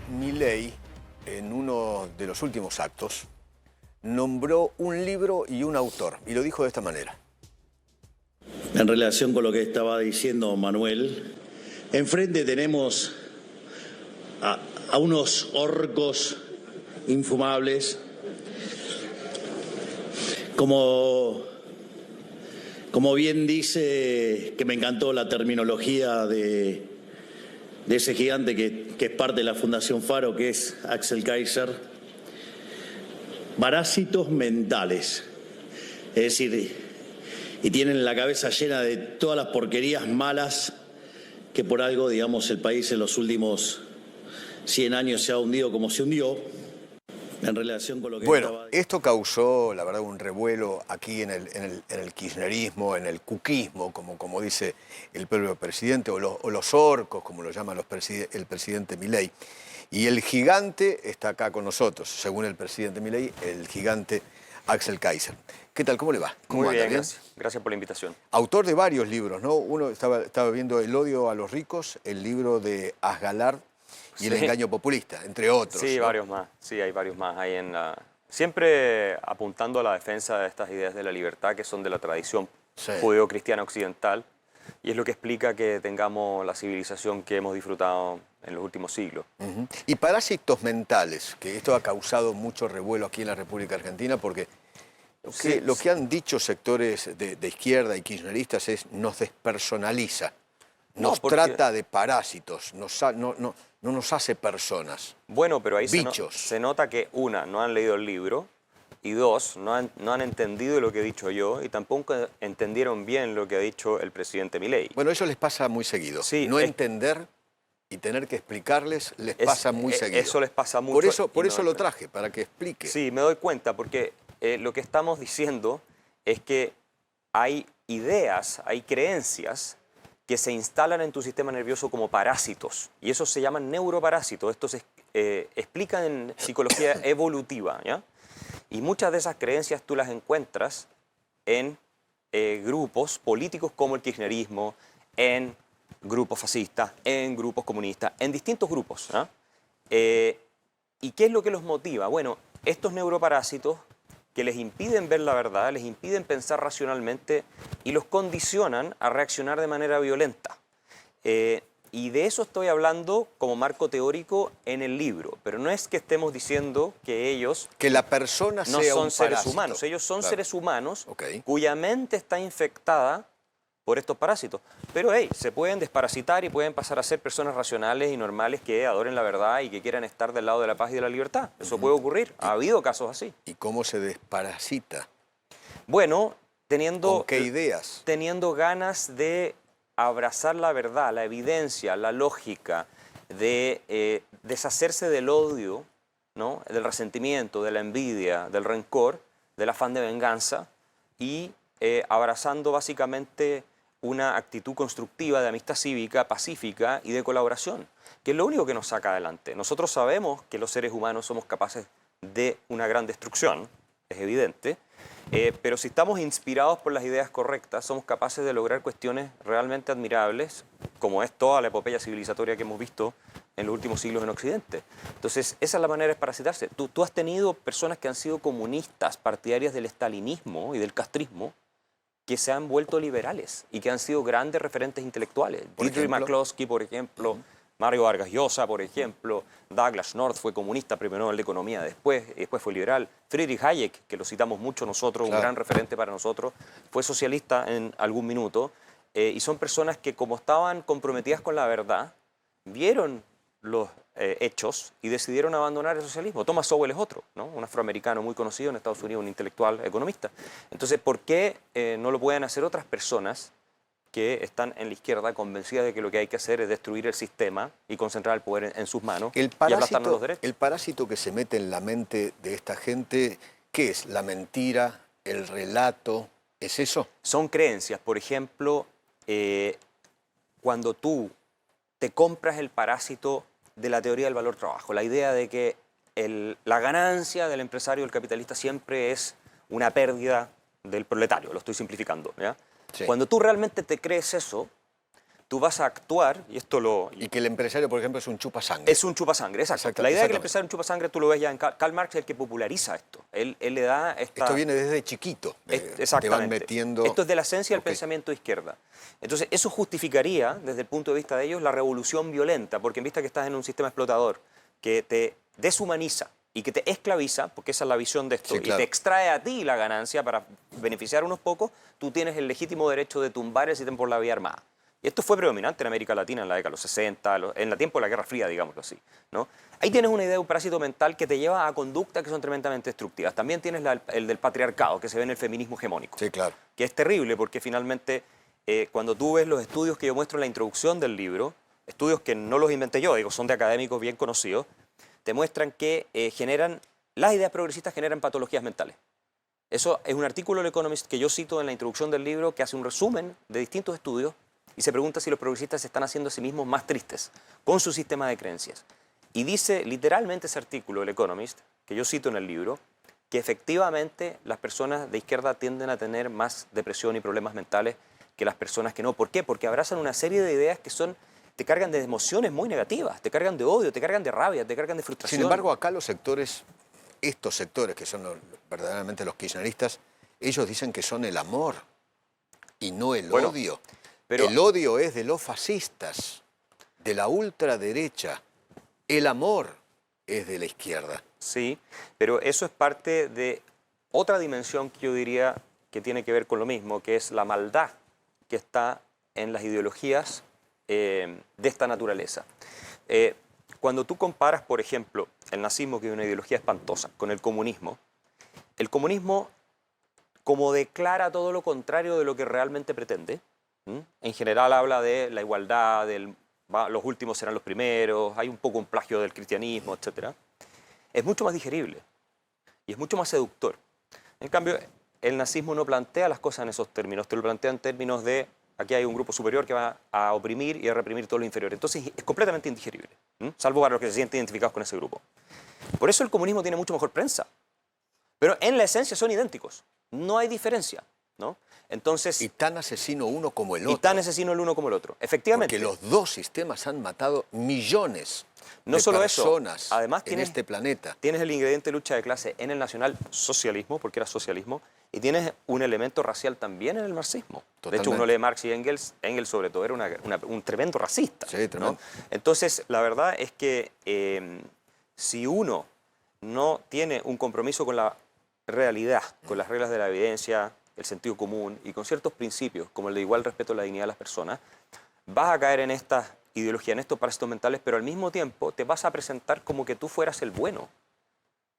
Milei, en uno de los últimos actos, nombró un libro y un autor, y lo dijo de esta manera. En relación con lo que estaba diciendo Manuel, enfrente tenemos a unos orcos infumables, como bien dice, que me encantó la terminología de ese gigante que es parte de la Fundación Faro, que es Axel Kaiser, parásitos mentales, es decir, y tienen la cabeza llena de todas las porquerías malas que por algo, digamos, el país en los últimos 100 años se ha hundido como se hundió. En relación con lo que esto causó, la verdad, un revuelo aquí en el kirchnerismo, en el cuquismo, como dice el propio presidente, o los orcos, como lo llama el presidente Milei. Y el gigante está acá con nosotros, según el presidente Milei, el gigante Axel Kaiser. ¿Qué tal? ¿Cómo le va? ¿Cómo Muy anda? bien, gracias. Gracias por la invitación. Autor de varios libros, ¿no? Uno estaba viendo El odio a los ricos, el libro de Asgalard y El engaño populista, entre otros. Sí, ¿no? varios más. Sí, hay varios más. Siempre apuntando a la defensa de estas ideas de la libertad que son de la tradición judeo-cristiana occidental, y es lo que explica que tengamos la civilización que hemos disfrutado en los últimos siglos. Y parásitos mentales, que esto ha causado mucho revuelo aquí en la República Argentina, porque lo que han dicho sectores de izquierda y kirchneristas es nos despersonaliza, nos trata de parásitos, no nos hace personas. Bueno, pero ahí bichos. Se nota que, una, no han leído el libro, y dos, no han entendido lo que he dicho yo, y tampoco entendieron bien lo que ha dicho el presidente Milei. Bueno, eso les pasa muy seguido. Sí, no entender y tener que explicarles pasa muy seguido. Eso les pasa mucho. Por eso lo traje, para que explique. Sí, me doy cuenta, porque lo que estamos diciendo es que hay ideas, hay creencias que se instalan en tu sistema nervioso como parásitos, y esos se llaman neuroparásitos. Estos se explican en psicología evolutiva, ¿ya? Y muchas de esas creencias tú las encuentras en grupos políticos como el kirchnerismo, en grupos fascistas, en grupos comunistas, en distintos grupos, ¿ya? ¿Y qué es lo que los motiva? Bueno, estos neuroparásitos que les impiden ver la verdad, les impiden pensar racionalmente y los condicionan a reaccionar de manera violenta. Y de eso estoy hablando como marco teórico en el libro, pero no es que estemos diciendo que ellos que la persona no sea son un seres parásito. humanos. Ellos son seres humanos Okay. cuya mente está infectada por estos parásitos. Pero se pueden desparasitar y pueden pasar a ser personas racionales y normales que adoren la verdad y que quieran estar del lado de la paz y de la libertad. Eso puede ocurrir. Ha habido casos así. ¿Y cómo se desparasita? Bueno, teniendo... ¿Con qué ideas? Teniendo ganas de abrazar la verdad, la evidencia, la lógica, de deshacerse del odio, ¿no? Del resentimiento, de la envidia, del rencor, del afán de venganza, y abrazando básicamente una actitud constructiva de amistad cívica, pacífica y de colaboración, que es lo único que nos saca adelante. Nosotros sabemos que los seres humanos somos capaces de una gran destrucción, es evidente, pero si estamos inspirados por las ideas correctas, somos capaces de lograr cuestiones realmente admirables, como es toda la epopeya civilizatoria que hemos visto en los últimos siglos en Occidente. Entonces, esa es la manera de desparasitarse. Tú has tenido personas que han sido comunistas, partidarias del estalinismo y del castrismo, que se han vuelto liberales y que han sido grandes referentes intelectuales. Dietrich McCloskey, por ejemplo, Mario Vargas Llosa, por ejemplo, Douglas North fue comunista, premio Nobel de Economía después fue liberal. Friedrich Hayek, que lo citamos mucho nosotros, un gran referente para nosotros, fue socialista en algún minuto, y son personas que, como estaban comprometidas con la verdad, vieron los hechos y decidieron abandonar el socialismo. Thomas Sowell es otro, ¿no? Un afroamericano muy conocido en Estados Unidos, un intelectual economista. Entonces, ¿por qué no lo pueden hacer otras personas que están en la izquierda convencidas de que lo que hay que hacer es destruir el sistema y concentrar el poder en sus manos y aplastarnos los derechos? El parásito que se mete en la mente de esta gente, ¿qué es? ¿La mentira? ¿El relato? ¿Es eso? Son creencias. Por ejemplo, cuando tú te compras el parásito de la teoría del valor trabajo, la idea de que la ganancia del empresario, del capitalista, siempre es una pérdida del proletario, lo estoy simplificando, ¿ya? Sí. Cuando tú realmente te crees eso, tú vas a actuar, y esto lo... Y que el empresario, por ejemplo, es un chupasangre. Es un chupasangre, exacto. La idea de que el empresario es un chupasangre, tú lo ves ya en Karl Marx, es el que populariza esto. Él le da esta... Esto viene desde chiquito. Exactamente. Te van metiendo... Esto es de la esencia del pensamiento de izquierda. Entonces, eso justificaría, desde el punto de vista de ellos, la revolución violenta, porque en vista que estás en un sistema explotador que te deshumaniza y que te esclaviza, porque esa es la visión de esto, Sí, claro. y te extrae a ti la ganancia para beneficiar a unos pocos, tú tienes el legítimo derecho de tumbar el sistema por la vía armada. Y esto fue predominante en América Latina en la década de los 60, en el tiempo de la Guerra Fría, digámoslo así, ¿no? Ahí tienes una idea de un parásito mental que te lleva a conductas que son tremendamente destructivas. También tienes el del patriarcado, que se ve en el feminismo hegemónico. Sí, claro. Que es terrible porque finalmente cuando tú ves los estudios que yo muestro en la introducción del libro, estudios que no los inventé yo, digo, son de académicos bien conocidos, te muestran que las ideas progresistas generan patologías mentales. Eso es un artículo del Economist que yo cito en la introducción del libro que hace un resumen de distintos estudios y se pregunta si los progresistas se están haciendo a sí mismos más tristes con su sistema de creencias. Y dice literalmente ese artículo del Economist, que yo cito en el libro, que efectivamente las personas de izquierda tienden a tener más depresión y problemas mentales que las personas que no. ¿Por qué? Porque abrazan una serie de ideas que te cargan de emociones muy negativas, te cargan de odio, te cargan de rabia, te cargan de frustración. Sin embargo, acá los sectores, estos sectores que son verdaderamente los kirchneristas, ellos dicen que son el amor y no el odio. Pero el odio es de los fascistas, de la ultraderecha. El amor es de la izquierda. Sí, pero eso es parte de otra dimensión que yo diría que tiene que ver con lo mismo, que es la maldad que está en las ideologías de esta naturaleza. Cuando tú comparas, por ejemplo, el nazismo, que es una ideología espantosa, con el comunismo como declara todo lo contrario de lo que realmente pretende, en general habla de la igualdad, los últimos serán los primeros, hay un poco un plagio del cristianismo, etc. Es mucho más digerible y es mucho más seductor. En cambio, el nazismo no plantea las cosas en esos términos, te lo plantea en términos de aquí hay un grupo superior que va a oprimir y a reprimir todo lo inferior. Entonces es completamente indigerible, salvo para los que se sienten identificados con ese grupo. Por eso el comunismo tiene mucho mejor prensa. Pero en la esencia son idénticos, no hay diferencia, ¿no? Entonces, y tan asesino uno como el otro. Y tan asesino el uno como el otro, efectivamente. Porque los dos sistemas han matado millones no de solo personas eso, además en este planeta. Tienes el ingrediente de lucha de clase en el nacionalsocialismo, porque era socialismo, y tienes un elemento racial también en el marxismo. Totalmente. De hecho, uno lee Marx y Engels sobre todo era un tremendo racista. Sí, tremendo. ¿no? Entonces, la verdad es que si uno no tiene un compromiso con la realidad, con las reglas de la evidencia, el sentido común y con ciertos principios, como el de igual respeto a la dignidad de las personas, vas a caer en estas ideologías, en estos parásitos mentales, pero al mismo tiempo te vas a presentar como que tú fueras el bueno.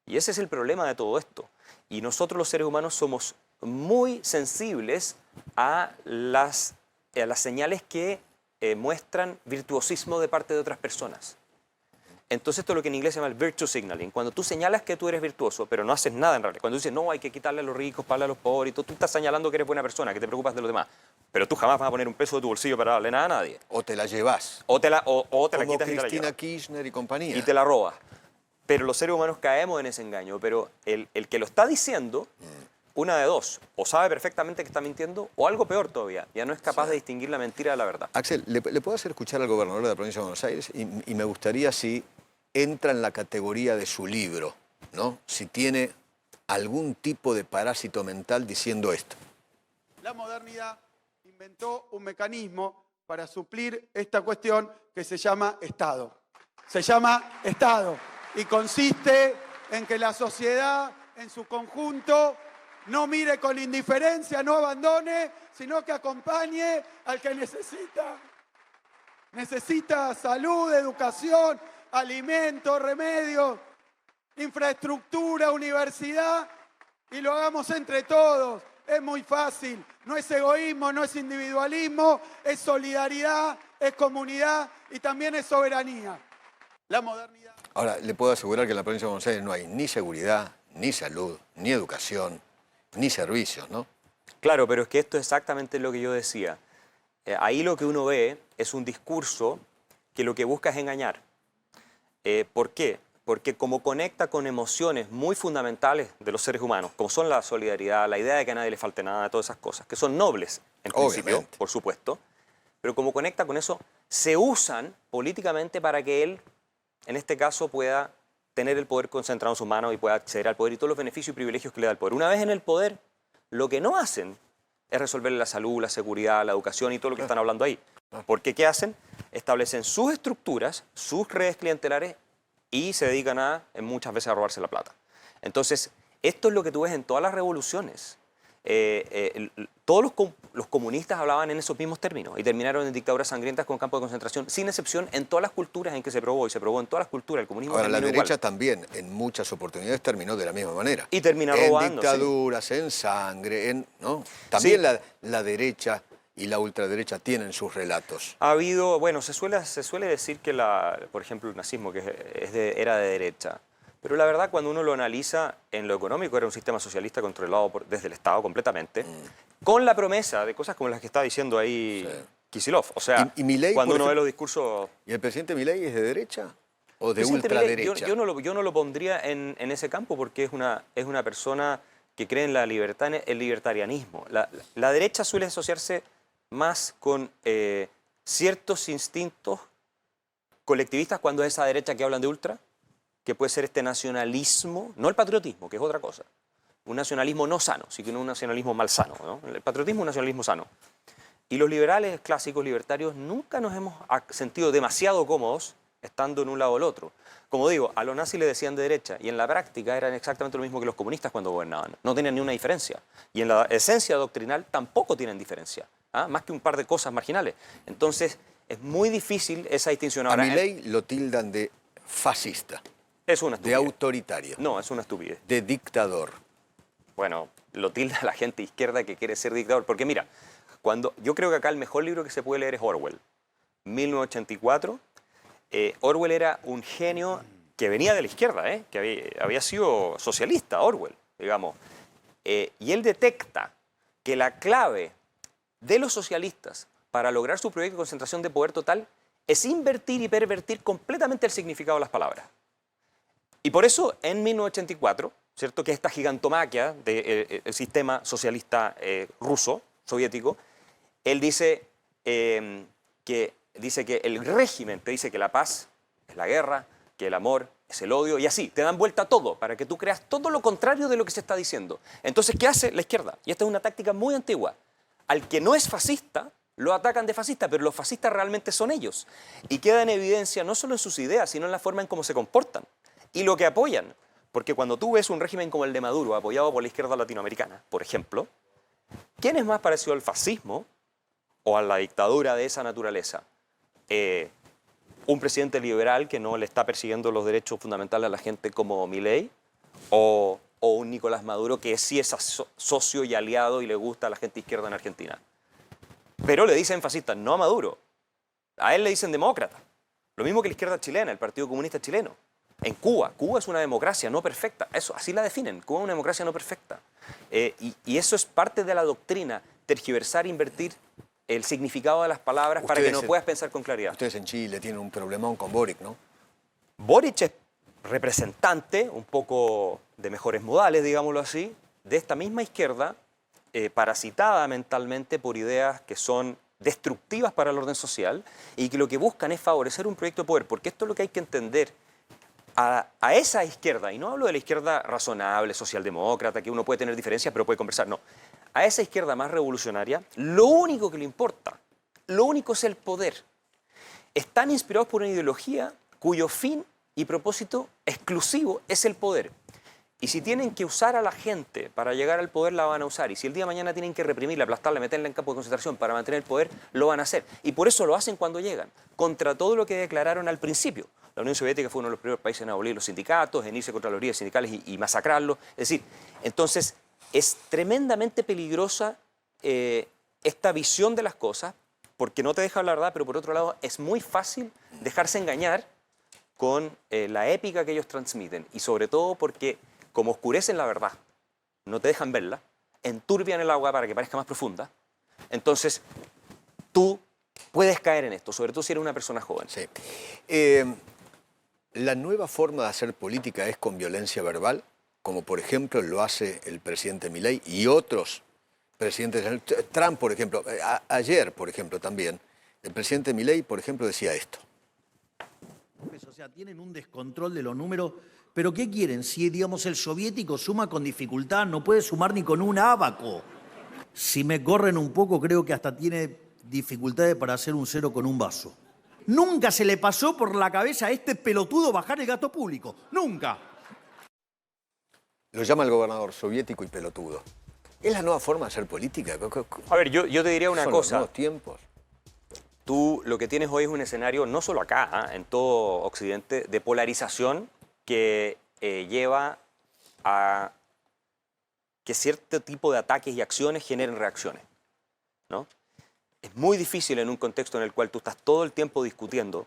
Y ese es el problema de todo esto. Y nosotros los seres humanos somos muy sensibles a las señales que muestran virtuosismo de parte de otras personas. Entonces esto es lo que en inglés se llama el virtue signaling. Cuando tú señalas que tú eres virtuoso, pero no haces nada en realidad. Cuando dices, no, hay que quitarle a los ricos, pagarle a los pobres, y tú estás señalando que eres buena persona, que te preocupas de los demás. Pero tú jamás vas a poner un peso de tu bolsillo para darle nada a nadie. O te la llevas. O te la quitas como y te la Cristina llevas. Kirchner y compañía. Y te la robas. Pero los seres humanos caemos en ese engaño. Pero el que lo está diciendo, una de dos, o sabe perfectamente que está mintiendo, o algo peor todavía, ya no es capaz de distinguir la mentira de la verdad. Axel, ¿le puedo hacer escuchar al gobernador de la provincia de Buenos Aires? Y me gustaría si entra en la categoría de su libro, ¿no? Si tiene algún tipo de parásito mental diciendo esto. La modernidad inventó un mecanismo para suplir esta cuestión que se llama Estado. Se llama Estado y consiste en que la sociedad en su conjunto no mire con indiferencia, no abandone, sino que acompañe al que necesita. Necesita salud, educación, alimentos, remedios, infraestructura, universidad, y lo hagamos entre todos. Es muy fácil, no es egoísmo, no es individualismo, es solidaridad, es comunidad y también es soberanía. La modernidad. Ahora, le puedo asegurar que en la provincia de Buenos Aires no hay ni seguridad, ni salud, ni educación, ni servicios, ¿no? Claro, pero es que esto es exactamente lo que yo decía. Ahí lo que uno ve es un discurso que lo que busca es engañar. ¿Por qué? Porque como conecta con emociones muy fundamentales de los seres humanos, como son la solidaridad, la idea de que a nadie le falte nada, todas esas cosas, que son nobles en principio, Obviamente. por supuesto, pero como conecta con eso, se usan políticamente para que él, en este caso, pueda tener el poder concentrado en sus manos y pueda acceder al poder y todos los beneficios y privilegios que le da el poder. Una vez en el poder, lo que no hacen es resolver la salud, la seguridad, la educación y todo lo que están hablando ahí. Porque ¿qué hacen? Establecen sus estructuras, sus redes clientelares y se dedican muchas veces a robarse la plata. Entonces, esto es lo que tú ves en todas las revoluciones. Todos los comunistas hablaban en esos mismos términos y terminaron en dictaduras sangrientas con campos de concentración, sin excepción en todas las culturas en que se probó, y se probó en todas las culturas. El comunismo Ahora, la terminó derecha igual. también, en muchas oportunidades, terminó de la misma manera. Y termina robando. En dictaduras, en sangre, ¿no? También Sí. la derecha y la ultraderecha tienen sus relatos. Ha habido, bueno, se suele decir que, por ejemplo, el nazismo era de derecha. Pero la verdad, cuando uno lo analiza en lo económico, era un sistema socialista controlado desde el Estado completamente, con la promesa de cosas como las que está diciendo ahí Kicillof. O sea, ¿Y Milei, cuando por uno ve ejemplo? los discursos... ¿Y el presidente Milei es de derecha o de Presidente Milei, ultraderecha? yo no lo pondría en ese campo porque es una persona que cree en la libertad, en el libertarianismo. La derecha suele asociarse más con ciertos instintos colectivistas cuando es esa derecha que hablan de ultra, que puede ser este nacionalismo, no el patriotismo, que es otra cosa. Un nacionalismo no sano, sino un nacionalismo malsano, ¿no? El patriotismo es un nacionalismo sano. Y los liberales clásicos libertarios nunca nos hemos sentido demasiado cómodos estando en un lado o el otro. Como digo, a los nazis le decían de derecha y en la práctica eran exactamente lo mismo que los comunistas cuando gobernaban. No tenían ni una diferencia. Y en la esencia doctrinal tampoco tienen diferencia, más que un par de cosas marginales. Entonces, es muy difícil esa distinción. A Ahora, Milei lo tildan de fascista, es una de estupidez. autoritario, No, es una estupidez. de dictador. Bueno, lo tilda la gente izquierda que quiere ser dictador. Porque mira, yo creo que acá el mejor libro que se puede leer es Orwell. 1984. Orwell era un genio que venía de la izquierda, que había sido socialista, Orwell, digamos. Y él detecta que la clave de los socialistas para lograr su proyecto de concentración de poder total es invertir y pervertir completamente el significado de las palabras. Y por eso, en 1984, ¿cierto?, que esta gigantomaquia del sistema socialista ruso, soviético, él dice que el régimen te dice que la paz es la guerra, que el amor es el odio, y así, te dan vuelta a todo para que tú creas todo lo contrario de lo que se está diciendo. Entonces, ¿qué hace la izquierda? Y esta es una táctica muy antigua. Al que no es fascista, lo atacan de fascista, pero los fascistas realmente son ellos. Y queda en evidencia no solo en sus ideas, sino en la forma en cómo se comportan y lo que apoyan. Porque cuando tú ves un régimen como el de Maduro, apoyado por la izquierda latinoamericana, por ejemplo, ¿quién es más parecido al fascismo o a la dictadura de esa naturaleza? ¿Un presidente liberal que no le está persiguiendo los derechos fundamentales a la gente como Milei? ¿O un Nicolás Maduro que sí es socio y aliado y le gusta a la gente izquierda en Argentina? Pero le dicen fascista, no a Maduro. A él le dicen demócrata. Lo mismo que la izquierda chilena, el Partido Comunista Chileno. En Cuba es una democracia no perfecta. Eso, así la definen. Cuba es una democracia no perfecta. Y eso es parte de la doctrina, tergiversar, invertir el significado de las palabras para que no puedas pensar con claridad. Ustedes en Chile tienen un problemón con Boric, ¿no? Boric es representante, un poco de mejores modales, digámoslo así, de esta misma izquierda, parasitada mentalmente por ideas que son destructivas para el orden social y que lo que buscan es favorecer un proyecto de poder, porque esto es lo que hay que entender. A esa izquierda, y no hablo de la izquierda razonable, socialdemócrata, que uno puede tener diferencias pero puede conversar, no. A esa izquierda más revolucionaria, lo único que le importa, lo único es el poder. Están inspirados por una ideología cuyo fin y propósito exclusivo es el poder. Y si tienen que usar a la gente para llegar al poder, la van a usar. Y si el día de mañana tienen que reprimirla, aplastarla, meterla en campo de concentración para mantener el poder, lo van a hacer. Y por eso lo hacen cuando llegan, contra todo lo que declararon al principio. La Unión Soviética fue uno de los primeros países en abolir los sindicatos, en irse contra los líderes sindicales y masacrarlos. Es decir, entonces es tremendamente peligrosa esta visión de las cosas, porque no te deja hablar la verdad, pero por otro lado es muy fácil dejarse engañar con la épica que ellos transmiten. Y sobre todo porque, como oscurecen la verdad, no te dejan verla, enturbian el agua para que parezca más profunda, entonces tú puedes caer en esto, sobre todo si eres una persona joven. Sí. La nueva forma de hacer política es con violencia verbal, como por ejemplo lo hace el presidente Milei y otros presidentes. Trump, por ejemplo, ayer, por ejemplo, también, El presidente Milei, por ejemplo, decía esto. O sea, tienen un descontrol de los números, pero ¿qué quieren? Si, digamos, el soviético suma con dificultad, no puede sumar ni con un ábaco. Si me corren un poco, creo que hasta tiene dificultades para hacer un cero con un vaso. Nunca se le pasó por la cabeza a este pelotudo bajar el gasto público. Nunca. Lo llama el gobernador soviético y pelotudo. ¿Es la nueva forma de hacer política? A ver, yo te diría una ¿Son los cosa. nuevos tiempos? Tú lo que tienes hoy es un escenario, no solo acá, en todo Occidente, de polarización que lleva a que cierto tipo de ataques y acciones generen reacciones, ¿no? Es muy difícil en un contexto en el cual tú estás todo el tiempo discutiendo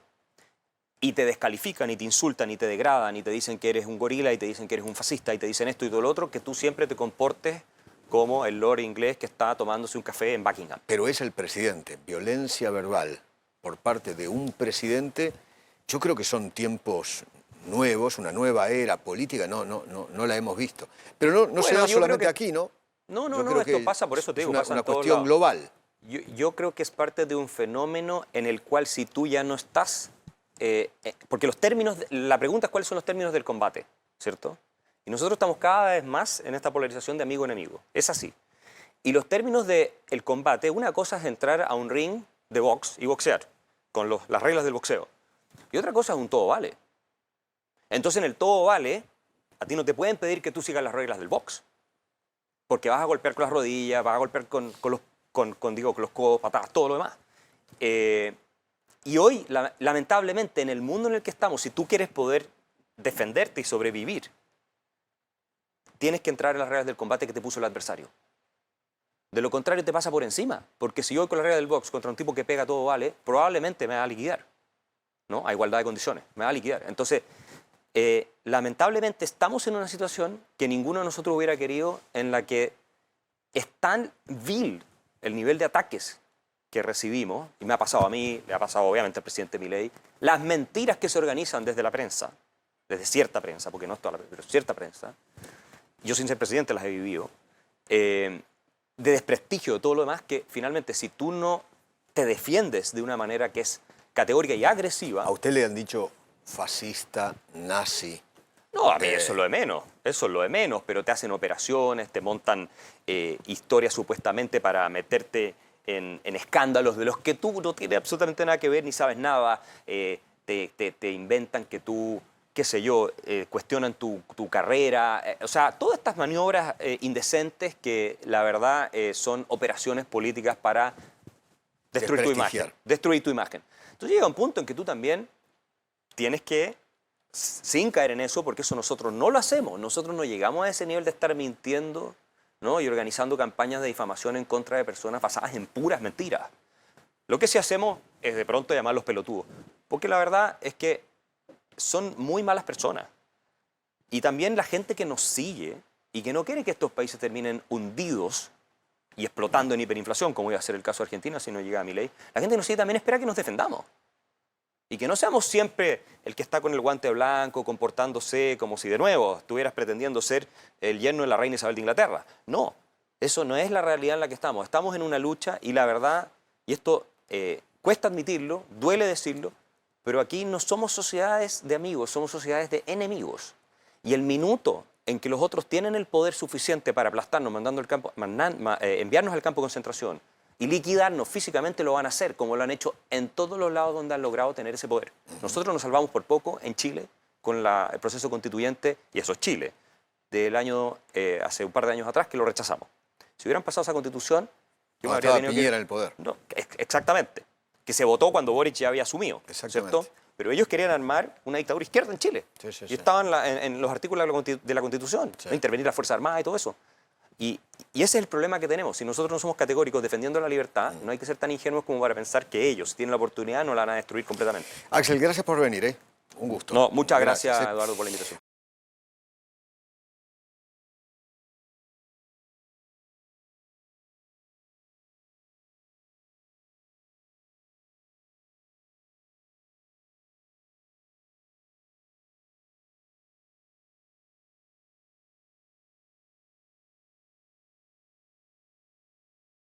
y te descalifican y te insultan y te degradan y te dicen que eres un gorila y te dicen que eres un fascista y te dicen esto y todo lo otro, que tú siempre te comportes como el lord inglés que está tomándose un café en Buckingham. Pero es el presidente. Violencia verbal por parte de un presidente, yo creo que son tiempos nuevos, una nueva era política, no la hemos visto. Pero no se da solamente aquí, ¿no? No, Yo creo esto que pasa, por eso te digo, es pasa en una todos cuestión lados. global. Yo creo que es parte de un fenómeno en el cual si tú ya no estás... porque los términos... La pregunta es cuáles son los términos del combate, ¿cierto? Y nosotros estamos cada vez más en esta polarización de amigo-enemigo. Es así. Y los términos del combate, una cosa es entrar a un ring de box y boxear, con las reglas del boxeo. Y otra cosa es un todo vale. Entonces en el todo vale, a ti no te pueden pedir que tú sigas las reglas del box. Porque vas a golpear con las rodillas, vas a golpear con los codos, patadas, todo lo demás. Y hoy, lamentablemente, en el mundo en el que estamos, si tú quieres poder defenderte y sobrevivir, tienes que entrar en las reglas del combate que te puso el adversario. De lo contrario, te pasa por encima. Porque si yo voy con la regla del box contra un tipo que pega todo vale, probablemente me va a liquidar, ¿no? A igualdad de condiciones, me va a liquidar. Entonces, lamentablemente estamos en una situación que ninguno de nosotros hubiera querido, en la que es tan vil el nivel de ataques que recibimos, y me ha pasado a mí, le ha pasado obviamente al presidente Milei, las mentiras que se organizan desde la prensa, desde cierta prensa, porque no es toda la prensa, pero cierta prensa, yo sin ser presidente las he vivido, de desprestigio de todo lo demás, que finalmente si tú no te defiendes de una manera que es categórica y agresiva... ¿A usted le han dicho fascista, nazi? No, a mí eso es lo de menos, pero te hacen operaciones, te montan historias supuestamente para meterte en escándalos de los que tú no tienes absolutamente nada que ver ni sabes nada, te inventan que tú, qué sé yo, cuestionan tu carrera, o sea, todas estas maniobras indecentes que la verdad son operaciones políticas para destruir tu imagen. Entonces llega un punto en que tú también tienes que, sin caer en eso, porque eso nosotros no lo hacemos, nosotros no llegamos a ese nivel de estar mintiendo, ¿no? Y organizando campañas de difamación en contra de personas basadas en puras mentiras. Lo que sí hacemos es de pronto llamarlos pelotudos, porque la verdad es que son muy malas personas. Y también la gente que nos sigue y que no quiere que estos países terminen hundidos y explotando en hiperinflación, como iba a ser el caso de Argentina si no llega a Milei, la gente que nos sigue también espera que nos defendamos. Y que no seamos siempre el que está con el guante blanco, comportándose como si de nuevo estuvieras pretendiendo ser el yerno de la reina Isabel de Inglaterra. No, eso no es la realidad en la que estamos. Estamos en una lucha y la verdad, y esto cuesta admitirlo, duele decirlo, pero aquí no somos sociedades de amigos, somos sociedades de enemigos. Y el minuto en que los otros tienen el poder suficiente para aplastarnos, enviarnos al campo de concentración y liquidarnos físicamente, lo van a hacer, como lo han hecho en todos los lados donde han logrado tener ese poder. Nosotros nos salvamos por poco en Chile con el proceso constituyente, y eso es Chile, del año, hace un par de años atrás, que lo rechazamos. Si hubieran pasado esa constitución... No, estaba Piñera en el poder. No, exactamente. Que se votó cuando Boric ya había asumido, Exactamente. ¿cierto? Pero ellos querían armar una dictadura izquierda en Chile. Sí. Y estaban en los artículos de la Constitución, Sí. ¿no? Intervenir las Fuerzas Armadas y todo eso. Y ese es el problema que tenemos. Si nosotros no somos categóricos defendiendo la libertad, no hay que ser tan ingenuos como para pensar que ellos, si tienen la oportunidad, no la van a destruir completamente. Axel, gracias por venir, ¿eh? Un gusto. No, muchas gracias, Eduardo, por la invitación.